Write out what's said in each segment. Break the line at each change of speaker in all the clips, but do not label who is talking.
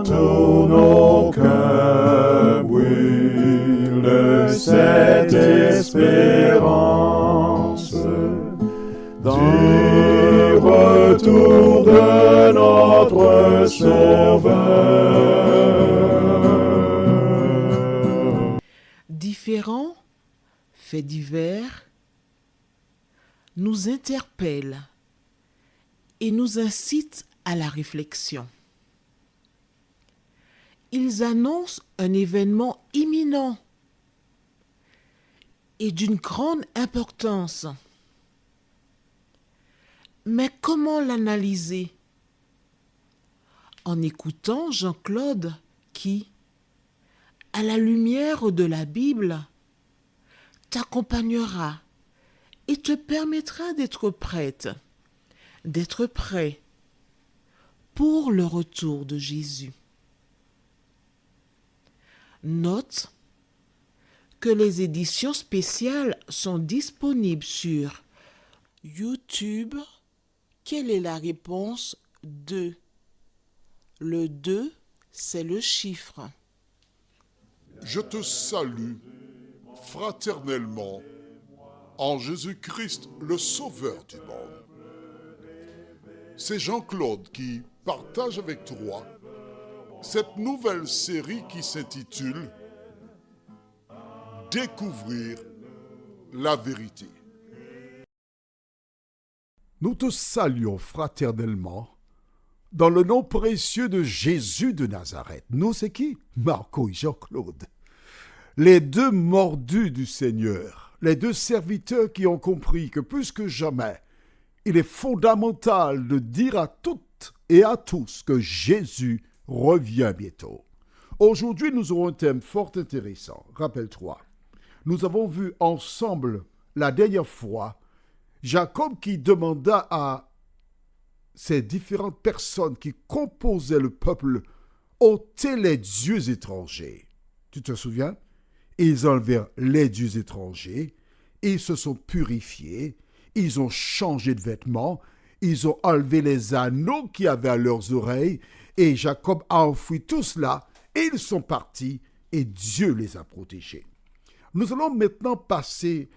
tous nos cœurs brûle cette espérance du retour de notre Sauveur.
Différents faits divers nous interpellent et nous incitent à la réflexion. Ils annoncent un événement imminent et d'une grande importance. Mais comment l'analyser? En écoutant Jean-Claude qui, à la lumière de la Bible, t'accompagnera et te permettra d'être prête, d'être prêt pour le retour de Jésus. Note que les éditions spéciales sont disponibles sur YouTube. Quelle est la réponse 2? Le 2, c'est le chiffre.
Je te salue fraternellement en Jésus-Christ, le Sauveur du monde. C'est Jean-Claude qui partage avec toi cette nouvelle série qui s'intitule « Découvrir la vérité ». Nous te saluons fraternellement dans le nom précieux de Jésus de Nazareth. Nous, c'est qui? Marco et Jean-Claude. Les deux mordus du Seigneur, les deux serviteurs qui ont compris que plus que jamais, il est fondamental de dire à toutes et à tous que Jésus revient bientôt. Aujourd'hui, nous aurons un thème fort intéressant. Rappelle-toi, nous avons vu ensemble la dernière fois Jacob qui demanda à ces différentes personnes qui composaient le peuple ôter les dieux étrangers. Tu te souviens? Ils enlevèrent les dieux étrangers, ils se sont purifiés, ils ont changé de vêtements, ils ont enlevé les anneaux qui avaient à leurs oreilles, et Jacob a enfoui tout cela, et ils sont partis, et Dieu les a protégés. Nous allons maintenant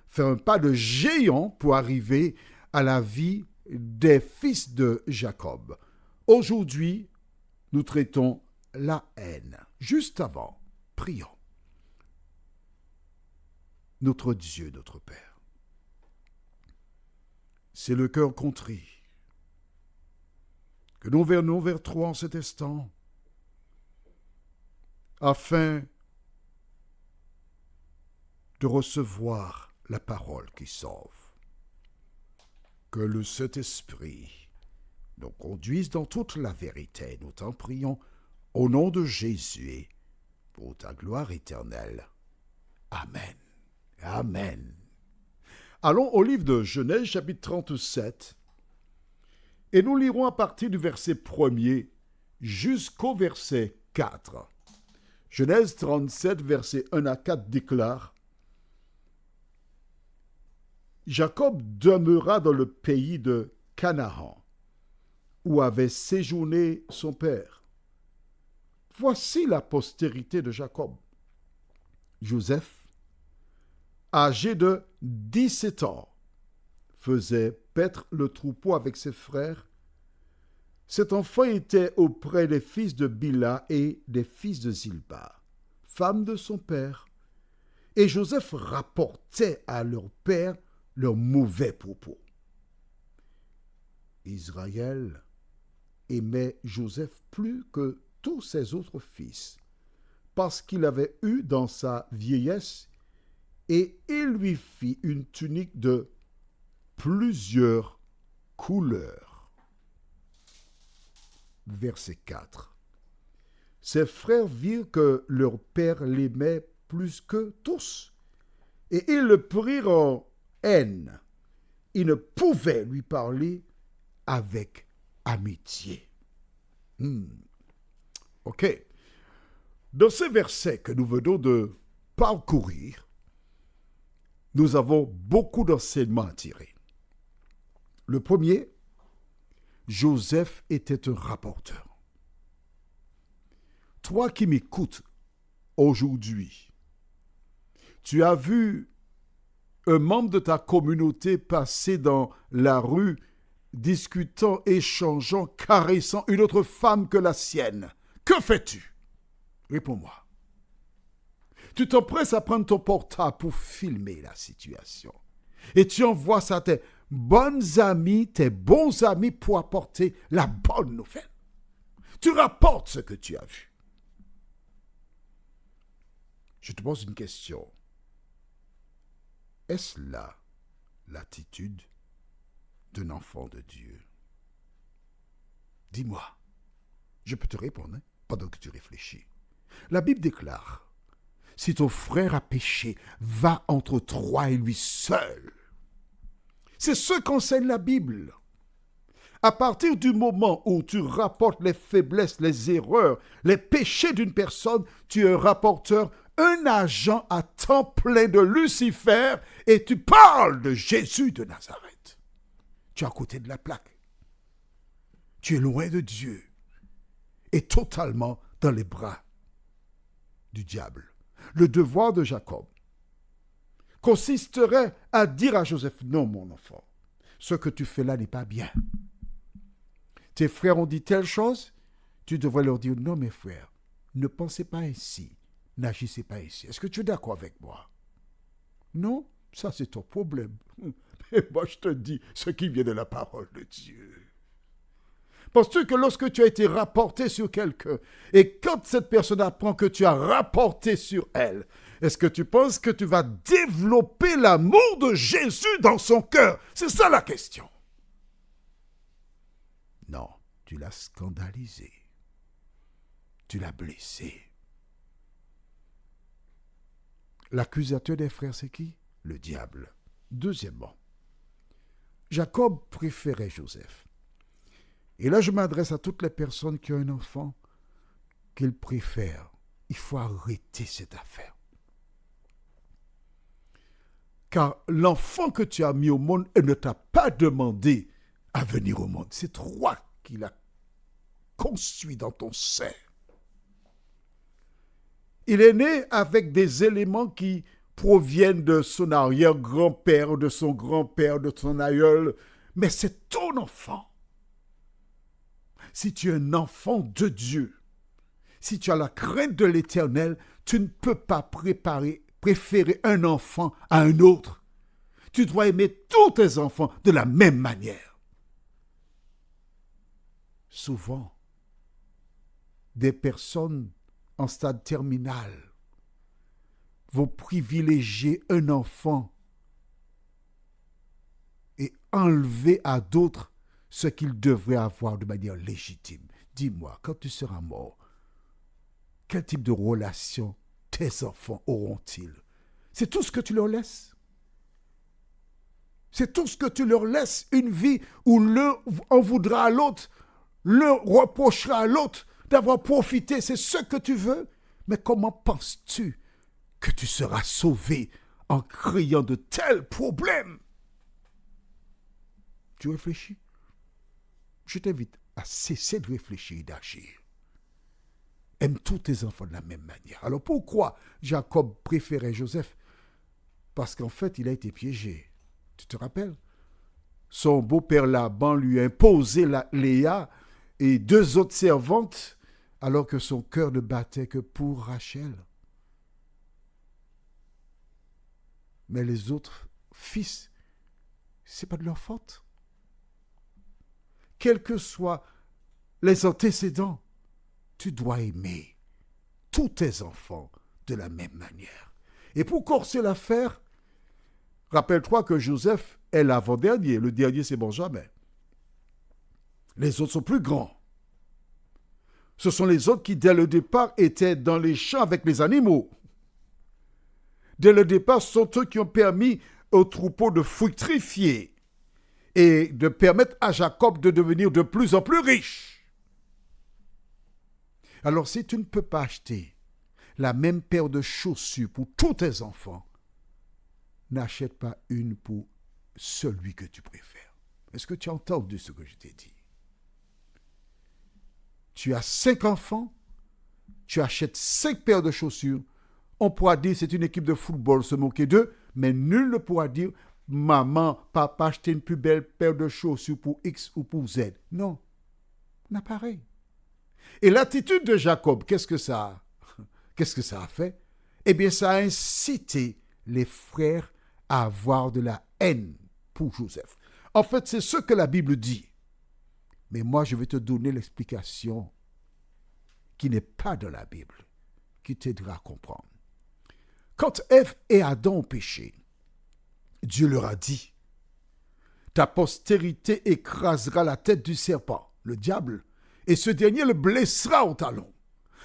faire un pas de géant pour arriver à la vie des fils de Jacob. Aujourd'hui, nous traitons la haine. Juste avant, prions. Notre Dieu, notre Père, c'est le cœur contrit que nous venons vers toi en cet instant, afin de recevoir la parole qui sauve. Que le Saint-Esprit nous conduise dans toute la vérité. Nous t'en prions au nom de Jésus, pour ta gloire éternelle. Amen. Amen. Allons au livre de Genèse, chapitre 37, et nous lirons à partir du verset 1er jusqu'au verset 4. Genèse 37, versets 1 à 4 déclare: Jacob demeura dans le pays de Canaan, où avait séjourné son père. Voici la postérité de Jacob. Joseph, âgé de 17 ans, faisait paître le troupeau avec ses frères. Cet enfant était auprès des fils de Bila et des fils de Zilpa, femme de son père. Et Joseph rapportait à leur père leurs mauvais propos. Israël aimait Joseph plus que tous ses autres fils, parce qu'il avait eu dans sa vieillesse, et il lui fit une tunique de plusieurs couleurs. Verset 4. Ses frères virent que leur père l'aimait plus que tous, et ils le prirent en haine. Ils ne pouvaient lui parler avec amitié. Ok. Dans ces versets que nous venons de parcourir, nous avons beaucoup d'enseignements à tirer. Le premier, Joseph était un rapporteur. toi qui m'écoutes aujourd'hui, tu as vu un membre de ta communauté passer dans la rue, discutant, échangeant, caressant une autre femme que la sienne. Que fais-tu? Réponds-moi. Tu t'empresses à prendre ton portable pour filmer la situation. Et tu envoies ça à tes bonnes amies, tes bons amis pour apporter la bonne nouvelle. Tu rapportes ce que tu as vu. Je te pose une question. Est-ce là l'attitude d'un enfant de Dieu? Dis-moi. Je peux te répondre pendant que tu réfléchis. La Bible déclare, si ton frère a péché, va entre toi et lui seul. C'est ce qu'enseigne la Bible. À partir du moment où tu rapportes les faiblesses, les erreurs, les péchés d'une personne, tu es un rapporteur, un agent à temps plein de Lucifer et tu parles de Jésus de Nazareth. Tu es à côté de la plaque. Tu es loin de Dieu et totalement dans les bras du diable. Le devoir de Jacob consisterait à dire à Joseph, non mon enfant, ce que tu fais là n'est pas bien. Tes frères ont dit telle chose, tu devrais leur dire, non mes frères, ne pensez pas ainsi, n'agissez pas ainsi. Est-ce que tu es d'accord avec moi? Non, ça c'est ton problème. Et moi je te dis ce qui vient de la parole de Dieu. Penses-tu que lorsque tu as été rapporté sur quelqu'un, et quand cette personne apprend que tu as rapporté sur elle, est-ce que tu penses que tu vas développer l'amour de Jésus dans son cœur? C'est ça la question. Non, tu l'as scandalisé. Tu l'as blessé. L'accusateur des frères, c'est qui? Le diable. Deuxièmement, Jacob préférait Joseph. Et là, je m'adresse à toutes les personnes qui ont un enfant qu'ils préfèrent. Il faut arrêter cette affaire. Car l'enfant que tu as mis au monde, elle ne t'a pas demandé à venir au monde. C'est toi qui l'as conçu dans ton sein. Il est né avec des éléments qui proviennent de son arrière-grand-père, de son grand-père, de son aïeul. Mais c'est ton enfant. Si tu es un enfant de Dieu, si tu as la crainte de l'Éternel, tu ne peux pas préférer un enfant à un autre. Tu dois aimer tous tes enfants de la même manière. Souvent, des personnes en stade terminal vont privilégier un enfant et enlever à d'autres ce qu'ils devraient avoir de manière légitime. Dis-moi, quand tu seras mort, quel type de relation tes enfants auront-ils? C'est tout ce que tu leur laisses? C'est tout ce que tu leur laisses, une vie où l'un en voudra à l'autre, l'un reprochera à l'autre d'avoir profité, c'est ce que tu veux? Mais comment penses-tu que tu seras sauvé en créant de tels problèmes? Tu réfléchis? Je t'invite à cesser de réfléchir et d'agir. Aime tous tes enfants de la même manière. Alors pourquoi Jacob préférait Joseph? Parce qu'en fait, il a été piégé. Tu te rappelles? Son beau-père Laban lui a imposé Léa et 2 autres servantes, alors que son cœur ne battait que pour Rachel. Mais les autres fils, c'est pas de leur faute. Quels que soient les antécédents, tu dois aimer tous tes enfants de la même manière. Et pour corser l'affaire, rappelle-toi que Joseph est l'avant-dernier. Le dernier, c'est Benjamin. Les autres sont plus grands. Ce sont les autres qui, dès le départ, étaient dans les champs avec les animaux. Dès le départ, ce sont eux qui ont permis aux troupeaux de fructifier et de permettre à Jacob de devenir de plus en plus riche. Alors, si tu ne peux pas acheter la même paire de chaussures pour tous tes enfants, n'achète pas une pour celui que tu préfères. Est-ce que tu as entendu ce que je t'ai dit? Tu as 5 enfants, tu achètes 5 paires de chaussures, on pourra dire c'est une équipe de football, se moquer d'eux, mais nul ne pourra dire maman, papa acheté une plus belle paire de chaussures pour X ou pour Z. Non, n'a pareil. Et l'attitude de Jacob, qu'est-ce que ça a fait? Eh bien, ça a incité les frères à avoir de la haine pour Joseph. En fait, c'est ce que la Bible dit. Mais moi, je vais te donner l'explication qui n'est pas dans la Bible, qui t'aidera à comprendre. Quand Ève et Adam ont péché, Dieu leur a dit, ta postérité écrasera la tête du serpent, le diable, et ce dernier le blessera au talon.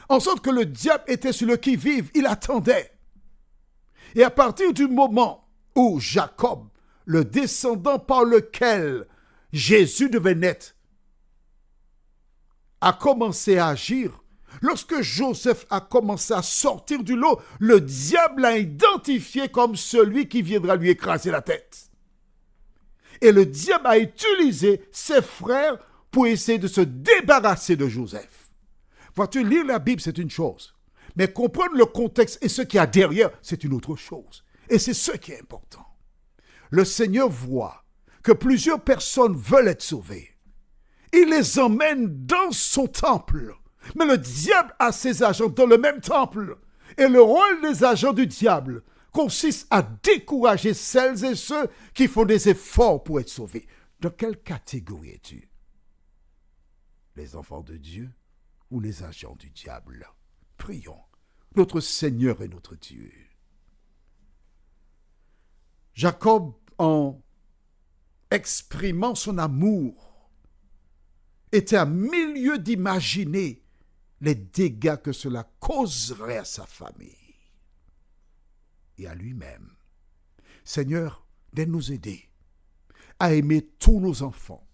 En sorte que le diable était sur le qui-vive, il attendait. Et à partir du moment où Jacob, le descendant par lequel Jésus devait naître, a commencé à agir, lorsque Joseph a commencé à sortir du lot, le diable l'a identifié comme celui qui viendra lui écraser la tête. Et le diable a utilisé ses frères pour essayer de se débarrasser de Joseph. Vois-tu, lire la Bible, c'est une chose. Mais comprendre le contexte et ce qu'il y a derrière, c'est une autre chose. Et c'est ce qui est important. Le Seigneur voit que plusieurs personnes veulent être sauvées. Il les emmène dans son temple. Mais le diable a ses agents dans le même temple. Et le rôle des agents du diable consiste à décourager celles et ceux qui font des efforts pour être sauvés. Dans quelle catégorie es-tu? Les enfants de Dieu ou les agents du diable? Prions. Notre Seigneur et notre Dieu. Jacob, en exprimant son amour, était à milieu d'imaginer les dégâts que cela causerait à sa famille et à lui-même. Seigneur, de nous aider à aimer tous nos enfants,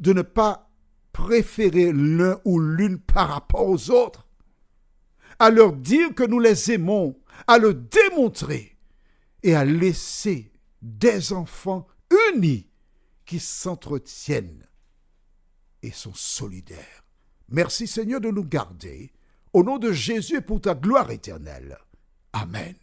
de ne pas préférer l'un ou l'une par rapport aux autres, à leur dire que nous les aimons, à le démontrer et à laisser des enfants unis qui s'entretiennent et sont solidaires. Merci Seigneur de nous garder. Au nom de Jésus et pour ta gloire éternelle. Amen.